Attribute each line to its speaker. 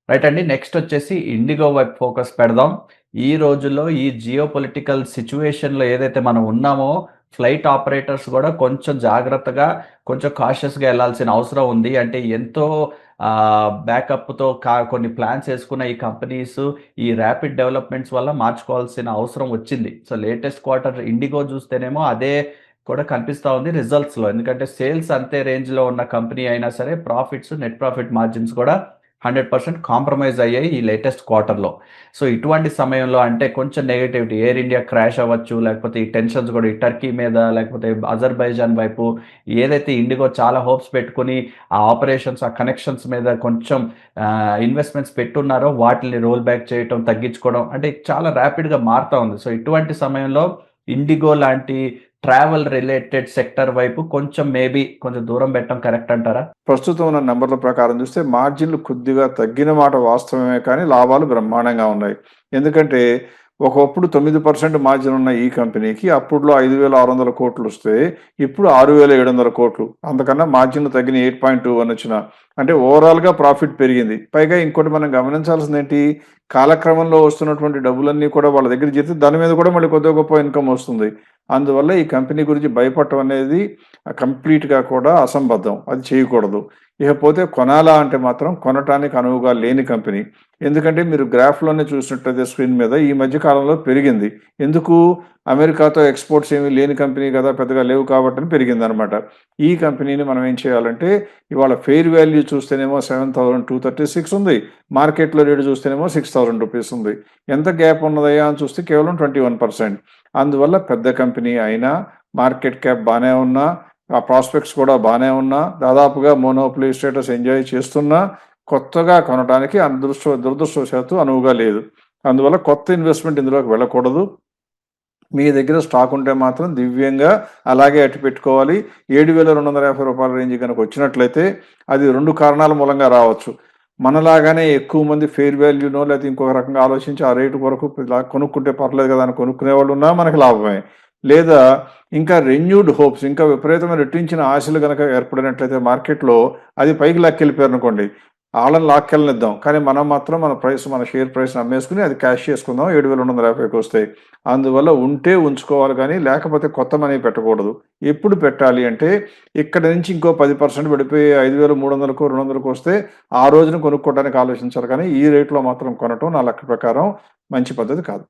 Speaker 1: Right అండి. Next వచ్చేసి IndiGo వైపు ఫోకస్ పెడదాం. ఈ రోజుల్లో ఈ జియోపొలిటికల్ సిట్యుయేషన్‌లో ఏదైతే మనం ఉన్నామో, ఫ్లైట్ ఆపరేటర్స్ గూడా కొంచెం జాగ్రత్తగా, కొంచెం కాషియస్‌గా ఎళ్ళాల్సిన అవసరం ఉంది. అంటే ఎంతో బ్యాకప్‌తో కొన్ని ప్లాన్స్ ఏసుకున్న ఈ కంపెనీస్ ఈ ర్యాపిడ్ డెవలప్‌మెంట్స్ వల్ల మార్చుకోవాల్సిన అవసరం వచ్చింది. సో, లేటెస్ట్ క్వార్టర్ ఇండిగో చూస్తేనేమో అదే కూడా కనిపిస్తా ఉంది రిజల్ట్స్‌లో. ఎందుకంటే సేల్స్ అంతే రేంజ్‌లో ఉన్న కంపెనీ అయినా సరే ప్రాఫిట్స్, నెట్ ప్రాఫిట్ మార్జిన్స్ కూడా 100% కాంప్రమైజ్ అయ్యాయి ఈ లేటెస్ట్ క్వార్టర్‌లో. సో, ఇటువంటి సమయంలో అంటే కొంచెం నెగటివిటీ ఎయిర్ ఇండియా క్రాష్ అవ్వచ్చు, లేకపోతే ఈ టెన్షన్స్ గూడా ఈ టర్కీ మీద, లేకపోతే అజర్బైజాన్ వైపు ఏదైతే ఇండిగో చాలా హోప్స్ పెట్టుకొని ఆ ఆపరేషన్స్, ఆ కనెక్షన్స్ మీద కొంచెం ఇన్వెస్ట్‌మెంట్స్ పెట్టున్నారో వాటిల్ని రోల్ బ్యాక్ చేయటం, తగ్గించుకోవడం అంటే చాలా ర్యాపిడ్‌గా మారుతా ఉంది. సో, ఇటువంటి సమయంలో ఇండిగో లాంటి ట్రావెల్ రిలేటెడ్ సెక్టర్ వైపు కొంచెం కొంచెం దూరం పెట్టడం కరెక్ట్ అంటారా?
Speaker 2: ప్రస్తుతం ఉన్న నంబర్ల ప్రకారం చూస్తే మార్జిన్‌లు కొద్దిగా తగ్గిన మాట వాస్తవమే కానీ లాభాలు బ్రహ్మాండంగా ఉన్నాయి. ఎందుకంటే ఒకప్పుడు 9% మార్జిన్ ఉన్న ఈ కంపెనీకి అప్పట్లో 5,600 వస్తే ఇప్పుడు 6,700. అంతకన్నా మార్జిన్‌లు తగ్గిన 8.21 వచ్చిన. అంటే ఓవరాల్‌గా ప్రాఫిట్ పెరిగింది. పైగా ఇంకోటి మనం గమనించాల్సిందేంటి? కాలక్రమంలో వస్తున్నటువంటి డబ్బులన్నీ కూడా వాళ్ళ దగ్గర చేరితే దాని మీద కూడా మళ్ళీ కొద్దో గొప్పో ఇన్‌కమ్ వస్తుంది. అందువల్ల ఈ కంపెనీ గురించి భయపడటం అనేది కంప్లీట్‌గా కూడా అసంబద్ధం. అది చేయకూడదు. ఇకపోతే కొనాలా అంటే మాత్రం కొనటానికి అనువుగా లేని కంపెనీ. ఎందుకంటే మీరు గ్రాఫ్‌లోనే చూసినట్టయితే స్క్రీన్ మీద ఈ మధ్య కాలంలో పెరిగింది. ఎందుకు? అమెరికాతో ఎక్స్‌పోర్ట్స్ ఏమి లేని కంపెనీ కదా! పెద్దగా లేవు కాబట్టని పెరిగిందనమాట. ఈ కంపెనీని మనం ఏం చేయాలంటే ఇవాళ ఫెయిర్ వాల్యూ చూస్తేనేమో 7,236 ఉంది. మార్కెట్‌లో రేట్ చూస్తేనేమో రూ. 6,000 ఉంది. ఎంత గ్యాప్ ఉన్నదయ్యా అని చూస్తే కేవలం 21%. అందువల్ల పెద్ద కంపెనీ అయినా, మార్కెట్ క్యాప్ బానే ఉన్నా, ఆ ప్రాస్పెక్ట్స్ కూడా బానే ఉన్నా, దాదాపుగా మోనోపోలీ స్టేటస్ ఎంజాయ్ చేస్తున్నా, కొత్తగా కొనటానికి దురదృష్టవశాత్తు అనువుగా లేదు. అందువల్ల కొత్త ఇన్వెస్ట్‌మెంట్ ఇందులోకి వెళ్ళకూడదు. మీ దగ్గర స్టాక్ ఉంటే మాత్రం దివ్యంగా అలాగే అట్టిపెట్టుకోవాలి. రూ. 7,250 రేంజ్ గనక వచ్చినట్లయితే అది 2 కారణాల మూలంగా రావచ్చు. మనలాగానే ఎక్కువ మంది ఫెయిర్ వాల్యూనో లేతే ఇంకొక రకంగా ఆలోచించి ఆ రేటు వరకు ఇలా కొనుక్కుంటే పర్లేదు కదా! అని కొనుక్కునేవాళ్ళున్నా మనకి లాభమే. లేదా ఇంకా రెన్యూడ్ హోప్స్ ఇంకా విపరీతమైన రెట్టించిన ఆశలు గనక ఏర్పడినట్లయితే మార్కెట్‌లో అది పైకి లాక్కెళ్ళిపోయారనుకోండి. ఆళ్ళని లాక్కెళ్ళనిద్దాం. కానీ మనం మాత్రం మన షేర్ ప్రైస్‌ని అమ్మేసుకొని అది క్యాష్ చేసుకుందాం 7,250కి వస్తాయి. అందువల్ల ఉంటే ఉంచుకోవాలి గానీ, లేకపోతే కొత్త మనీ పెట్టకూడదు. ఎప్పుడు పెట్టాలి అంటే, ఇక్కడి నుంచి ఇంకో 10% పడిపోయి 5,300కో, 200కో వస్తే, ఆ రోజున కొనుక్కోవడానికి ఆలోచించాలి కానీ, ఈ రేట్‌లో మాత్రం కొనటం నా లెక్క ప్రకారం మంచి పద్ధతి కాదు.